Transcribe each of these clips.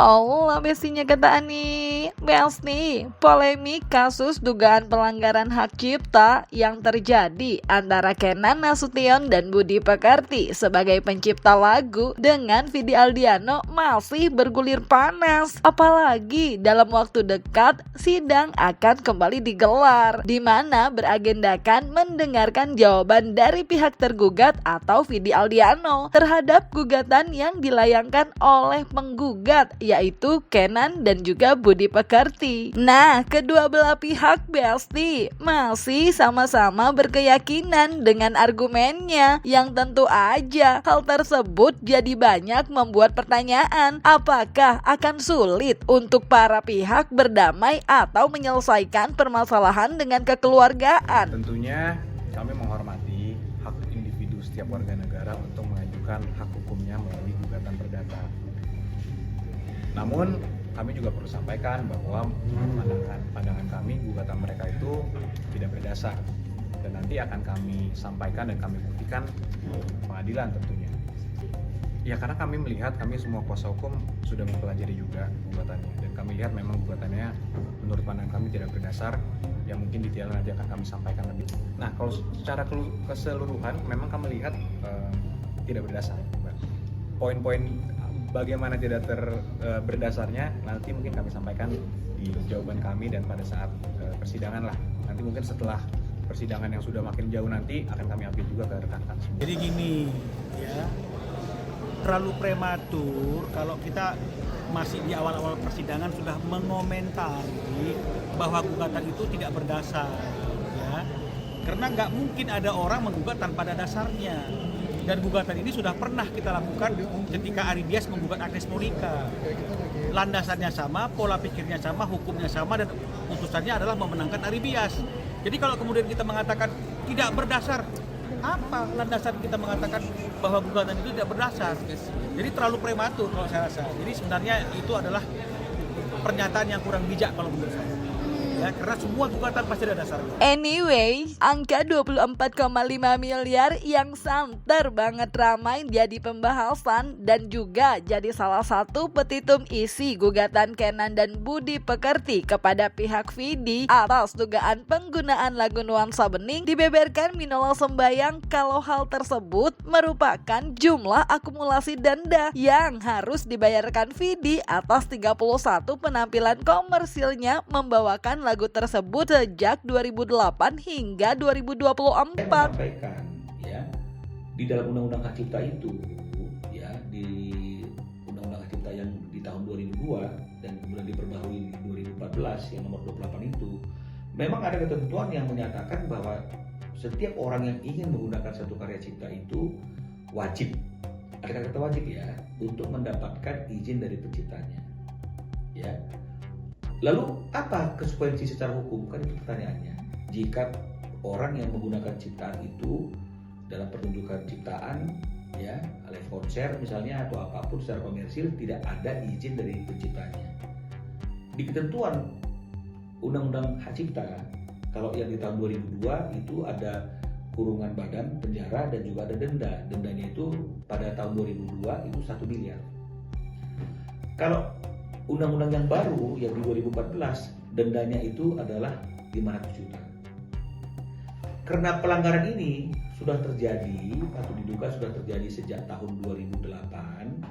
Oh, besinya kata Ani. Beas nih, polemik kasus dugaan pelanggaran hak cipta yang terjadi antara Kenan Nasution dan Budi Pekerti sebagai pencipta lagu dengan Vidi Aldiano masih bergulir panas. Apalagi dalam waktu dekat sidang akan kembali digelar, di mana beragendakan mendengarkan jawaban dari pihak tergugat atau Vidi Aldiano terhadap gugatan yang dilayangkan oleh penggugat, yaitu Kenan dan juga Budi Pekerti. Nah, kedua belah pihak Besti masih sama-sama berkeyakinan dengan argumennya, yang tentu aja hal tersebut jadi banyak membuat pertanyaan, apakah akan sulit untuk para pihak berdamai atau menyelesaikan permasalahan dengan kekeluargaan. Tentunya kami menghormati hak individu setiap warga negara untuk mengajukan hak hukumnya melalui gugatan perdata. Namun kami juga perlu sampaikan bahwa pandangan kami gugatan mereka itu tidak berdasar, dan nanti akan kami sampaikan dan kami buktikan pengadilan tentunya. Ya, karena kami melihat, kami semua kuasa hukum sudah mempelajari juga gugatannya, dan kami lihat memang gugatannya menurut pandangan kami tidak berdasar. Ya, mungkin detailnya nanti akan kami sampaikan lebih. Nah, kalau secara keseluruhan memang kami lihat tidak berdasar. Poin-poin bagaimana tidak berdasarnya nanti mungkin kami sampaikan di jawaban kami dan pada saat persidangan lah. Nanti mungkin setelah persidangan yang sudah makin jauh nanti akan kami update juga ke rekan-rekan semua. Jadi gini ya, terlalu prematur kalau kita masih di awal-awal persidangan sudah mengomentari bahwa gugatan itu tidak berdasar ya. Karena nggak mungkin ada orang menggugat tanpa ada dasarnya. Dan gugatan ini sudah pernah kita lakukan ketika Aridias menggugat Agnes Monica. Landasannya sama, pola pikirnya sama, hukumnya sama, dan putusannya adalah memenangkan Aridias. Jadi kalau kemudian kita mengatakan tidak berdasar, apa landasan kita mengatakan bahwa gugatan itu tidak berdasar? Jadi terlalu prematur kalau saya rasa. Jadi sebenarnya itu adalah pernyataan yang kurang bijak kalau menurut saya. Ya, karena semua gugatan pasti ada dasarnya. Anyway, angka 24,5 miliar yang santer banget ramai jadi pembahasan dan juga jadi salah satu petitum isi gugatan Kenan dan Budi Pekerti kepada pihak Vidi atas dugaan penggunaan lagu Nuansa Bening dibeberkan Minola Sembayang kalau hal tersebut merupakan jumlah akumulasi denda yang harus dibayarkan Vidi atas 31 penampilan komersilnya membawakan lagu tersebut sejak 2008 hingga 2024. Saya sampaikan ya, di dalam Undang-Undang Hak Cipta itu ya, di Undang-Undang Hak Cipta yang di tahun 2002 dan kemudian diperbaharui di 2014 yang nomor 28 itu, memang ada ketentuan yang menyatakan bahwa setiap orang yang ingin menggunakan satu karya cipta itu wajib, ada kata wajib ya, untuk mendapatkan izin dari penciptanya ya. Lalu apa konsekuensi secara hukum? Kan itu pertanyaannya. Jika orang yang menggunakan ciptaan itu dalam pertunjukan ciptaan ya, live konser misalnya atau apapun secara komersil tidak ada izin dari penciptanya. Di ketentuan Undang-Undang Hak Cipta, kalau yang di tahun 2002 itu ada kurungan badan, penjara, dan juga ada denda. Dendanya itu pada tahun 2002 itu 1 miliar. Kalau undang-undang yang baru yang di 2014 dendanya itu adalah 500 juta. Karena pelanggaran ini sudah terjadi, patut diduga sudah terjadi sejak tahun 2008,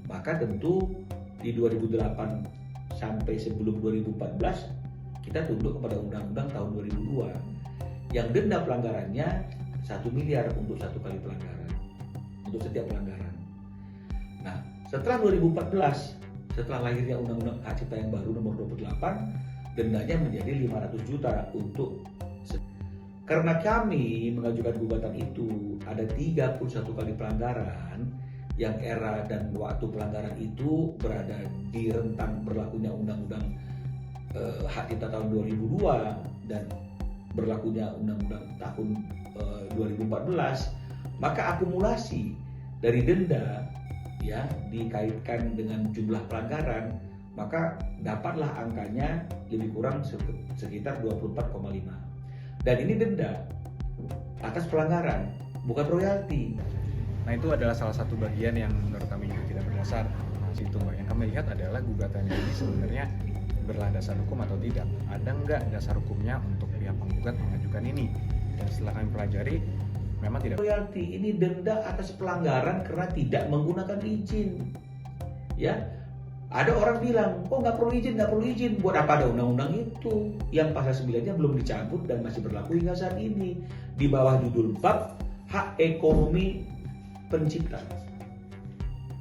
maka tentu di 2008 sampai sebelum 2014 kita tunduk kepada undang-undang tahun 2002 yang denda pelanggarannya 1 miliar untuk satu kali pelanggaran, untuk setiap pelanggaran. Nah, setelah 2014, setelah lahirnya Undang-Undang Hak Cipta yang baru nomor 28, dendanya menjadi 500 juta untuk. Karena kami mengajukan gugatan itu ada 31 kali pelanggaran yang era dan waktu pelanggaran itu berada di rentang berlakunya Undang-Undang Hak Cipta tahun 2002 dan berlakunya Undang-Undang tahun 2014, maka akumulasi dari denda ya dikaitkan dengan jumlah pelanggaran, maka dapatlah angkanya lebih kurang sekitar 24,5. Dan ini denda atas pelanggaran, bukan royalti. Nah, itu adalah salah satu bagian yang menurut kami juga tidak berdasar. situ, Mbak. Yang kami lihat adalah gugatannya ini sebenarnya berlandaskan hukum atau tidak. Ada nggak dasar hukumnya untuk pihak penggugat mengajukan ini? Dan setelah kami pelajari, memang tidak. Royalti ini denda atas pelanggaran karena tidak menggunakan izin. Ya, ada orang bilang, oh nggak perlu izin. Buat apa ada undang-undang itu? Yang pasal 9-nya belum dicabut dan masih berlaku hingga saat ini. Di bawah judul bab hak ekonomi pencipta.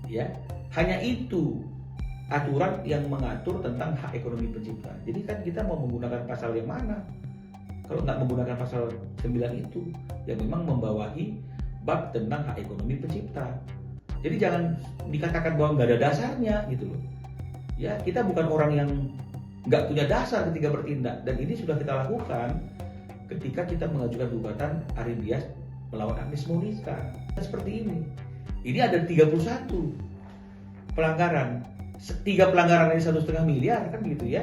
Ya, hanya itu aturan yang mengatur tentang hak ekonomi pencipta. Jadi kan kita mau menggunakan pasal yang mana? Kalau nggak menggunakan pasal 9 itu, yang memang membawahi bab tentang hak ekonomi pencipta. Jadi jangan dikatakan bahwa nggak ada dasarnya gitu loh. Ya, kita bukan orang yang nggak punya dasar ketika bertindak, dan ini sudah kita lakukan ketika kita mengajukan gugatan Ari Bias melawan Agnes Monica. Seperti ini. Ini ada 31 pelanggaran. 3 pelanggaran ini 1,5 miliar kan gitu ya.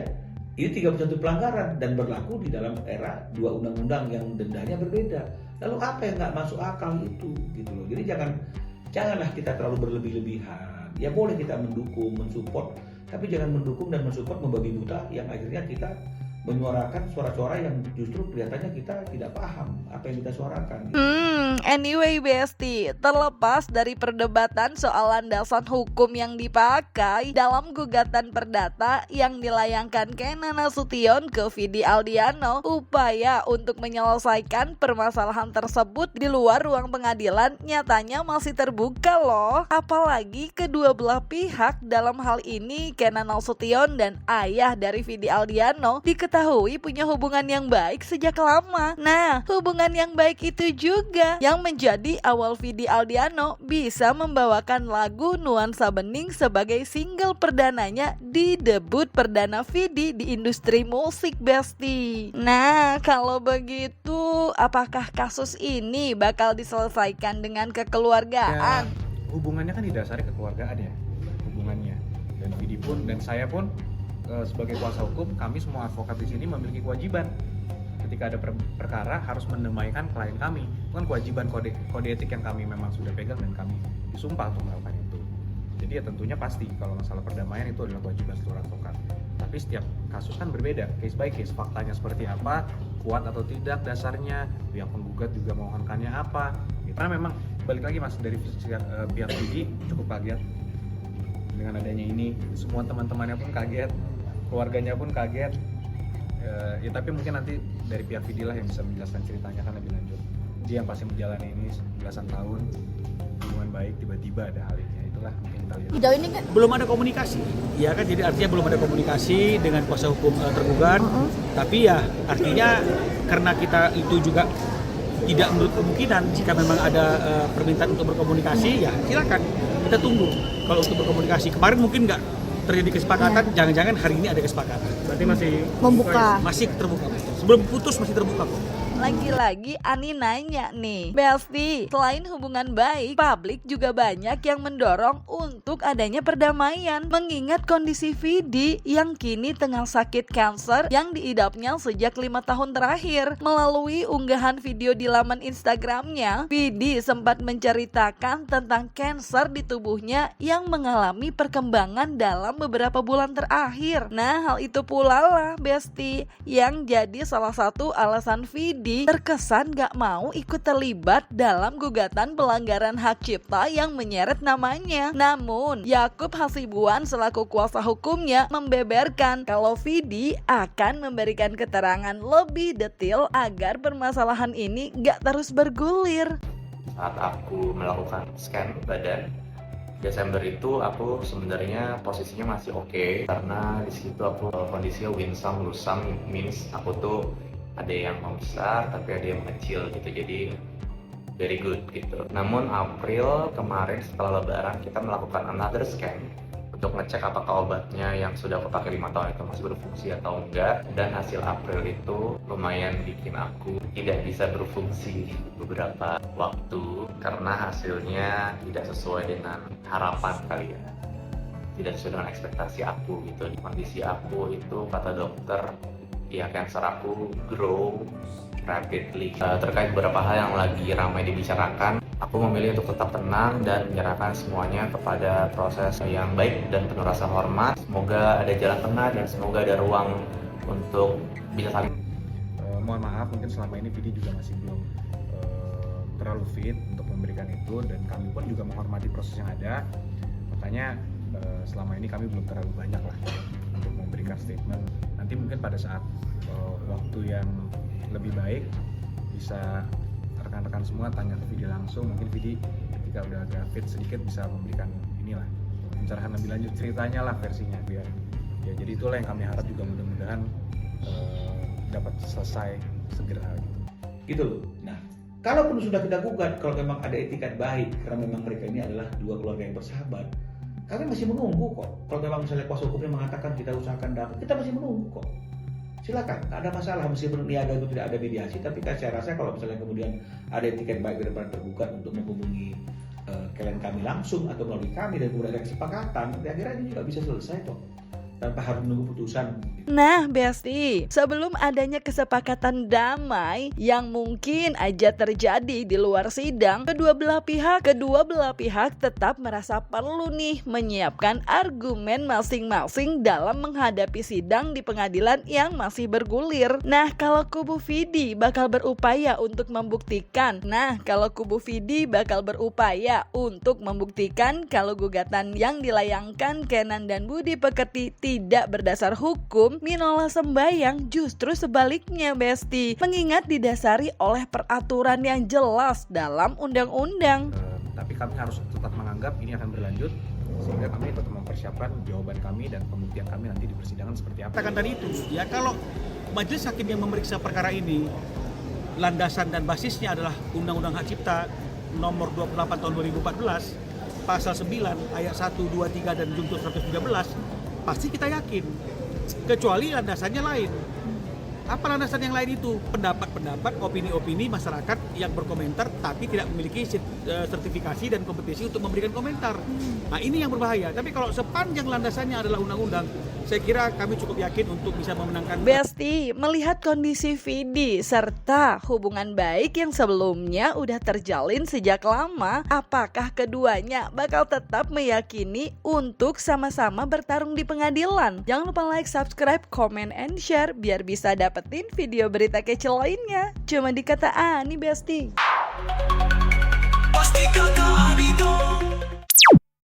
Ini 31 pelanggaran dan berlaku di dalam era 2 undang-undang yang dendanya berbeda. Lalu apa yang nggak masuk akal itu gitu loh. Jadi janganlah kita terlalu berlebih-lebihan. Ya boleh kita mendukung, mensupport, tapi jangan mendukung dan mensupport membabi buta yang akhirnya kita menyuarakan suara-suara yang justru kelihatannya kita tidak paham apa yang kita suarakan. Anyway Besti, terlepas dari perdebatan soal landasan hukum yang dipakai dalam gugatan perdata yang dilayangkan Kenan Nasution ke Vidi Aldiano, upaya untuk menyelesaikan permasalahan tersebut di luar ruang pengadilan nyatanya masih terbuka loh. Apalagi kedua belah pihak, dalam hal ini Kenan Nasution dan ayah dari Vidi Aldiano, diketahui punya hubungan yang baik sejak lama. Nah, hubungan yang baik itu juga yang menjadi awal Vidi Aldiano bisa membawakan lagu Nuansa Bening sebagai single perdananya di debut perdana Vidi di industri musik Besti. Nah, kalau begitu apakah kasus ini bakal diselesaikan dengan kekeluargaan? Ya, hubungannya kan didasari kekeluargaan ya, hubungannya. Dan Vidi pun dan saya pun sebagai kuasa hukum, kami semua advokat di sini memiliki kewajiban ketika ada perkara harus mendamaikan klien kami. Itu kan kewajiban kode etik yang kami memang sudah pegang dan kami disumpah untuk melakukan itu. Jadi ya tentunya pasti kalau masalah perdamaian itu adalah kewajiban seluruh advokat. Tapi setiap kasus kan berbeda, case by case, faktanya seperti apa, kuat atau tidak dasarnya, pihak penggugat juga mohonkannya apa. Karena memang balik lagi mas, dari pihak Vidi cukup kaget dengan adanya ini, semua teman-temannya pun kaget, keluarganya pun kaget. Ya tapi mungkin nanti dari pihak Vidi lah yang bisa menjelaskan ceritanya kan lebih lanjut. Dia yang pasti menjalani ini belasan tahun, hubungan baik, tiba-tiba ada hal ini. Itulah mungkin kita lihat. Sejauh ini kan Belum ada komunikasi, ya kan, jadi artinya belum ada komunikasi dengan kuasa hukum tergugat. Tapi ya artinya karena kita itu juga tidak menurut kemungkinan jika memang ada permintaan untuk berkomunikasi, ya silakan kita tunggu. Kalau untuk berkomunikasi kemarin mungkin nggak terjadi kesepakatan, jangan-jangan hari ini ada kesepakatan. Berarti masih membuka. Masih terbuka. Sebelum putus masih terbuka kok. Lagi-lagi Ani nanya nih, Besti, selain hubungan baik, publik juga banyak yang mendorong untuk adanya perdamaian mengingat kondisi Vidi yang kini tengah sakit kanker yang diidapnya sejak 5 tahun terakhir. Melalui unggahan video di laman Instagramnya, Vidi sempat menceritakan tentang kanker di tubuhnya yang mengalami perkembangan dalam beberapa bulan terakhir. Nah, hal itu pula lah Besti yang jadi salah satu alasan Vidi terkesan gak mau ikut terlibat dalam gugatan pelanggaran hak cipta yang menyeret namanya. Namun, Yakub Hasibuan selaku kuasa hukumnya membeberkan kalau Vidi akan memberikan keterangan lebih detail agar permasalahan ini gak terus bergulir. Saat aku melakukan scan badan Desember itu, aku sebenarnya posisinya masih oke, karena di situ aku kondisinya winsang lusang, means aku tuh ada yang membesar tapi ada yang kecil gitu, jadi very good gitu. Namun April kemarin setelah lebaran kita melakukan another scan untuk ngecek apakah obatnya yang sudah aku pakai 5 tahun itu masih berfungsi atau enggak, dan hasil April itu lumayan bikin aku tidak bisa berfungsi beberapa waktu karena hasilnya tidak sesuai dengan harapan kali ya, tidak sesuai dengan ekspektasi aku gitu. Kondisi aku itu kata dokter, ya cancer aku grow rapidly. Terkait beberapa hal yang lagi ramai dibicarakan, aku memilih untuk tetap tenang dan menyerahkan semuanya kepada proses yang baik dan penuh rasa hormat. Semoga ada jalan tengah dan semoga ada ruang untuk bisa saling. Mohon maaf, mungkin selama ini Vidi juga masih belum terlalu fit untuk memberikan itu, dan kami pun juga menghormati proses yang ada. Makanya selama ini kami belum terlalu banyak lah untuk memberikan statement. Nanti mungkin pada saat waktu yang lebih baik bisa rekan-rekan semua tanya ke Vidi langsung. Mungkin Vidi ketika udah agak fit sedikit bisa memberikan inilah pencerahan lebih lanjut ceritanya lah, versinya, biar ya jadi itulah yang kami harap juga mudah-mudahan dapat selesai segera Gitu loh. Nah, kalaupun sudah kita gugat, kalau memang ada etikat baik, karena memang mereka ini adalah dua keluarga yang bersahabat, kami masih menunggu kok. Kalau memang misalnya kuasa hukumnya mengatakan kita usahakan dapat, kita masih menunggu kok. Silakan, tak ada masalah meskipun niaga itu tidak ada mediasi, tapi saya rasa kalau misalnya kemudian ada etiket baik daripada tergugat untuk menghubungi klien kami langsung atau melalui kami dan kemudian ada kesepakatan, akhirnya ini juga bisa selesai kok, tanpa harus menunggu putusan. Nah, Besti, sebelum adanya kesepakatan damai yang mungkin aja terjadi di luar sidang, kedua belah pihak tetap merasa perlu nih menyiapkan argumen masing-masing dalam menghadapi sidang di pengadilan yang masih bergulir. Nah, kalau kubu Vidi bakal berupaya untuk membuktikan kalau gugatan yang dilayangkan Kenan dan Budi Pekerti tidak berdasar hukum, Minola Sembayang justru sebaliknya, Besti, mengingat didasari oleh peraturan yang jelas dalam undang-undang. Tapi kami harus tetap menganggap ini akan berlanjut, sehingga kami tetap mempersiapkan jawaban kami dan pembuktian kami nanti di persidangan seperti apa. Katakan tadi itu, ya kalau majelis hakim yang memeriksa perkara ini landasan dan basisnya adalah Undang-Undang Hak Cipta nomor 28 tahun 2014, pasal 9 ayat 1, 2, 3 dan junto 113, pasti kita yakin. Kecuali landasannya lain. Apa landasan yang lain itu? Pendapat-pendapat, opini-opini masyarakat yang berkomentar tapi tidak memiliki sertifikasi dan kompetisi untuk memberikan komentar. Nah, ini yang berbahaya. Tapi kalau sepanjang landasannya adalah undang-undang, saya kira kami cukup yakin untuk bisa memenangkan. Besti, melihat kondisi Vidi serta hubungan baik yang sebelumnya udah terjalin sejak lama, apakah keduanya bakal tetap meyakini untuk sama-sama bertarung di pengadilan? Jangan lupa like, subscribe, comment, and share biar bisa dapetin video berita kece lainnya. Cuma di Kata Ani, Besti. Pasti Kata Ani dong.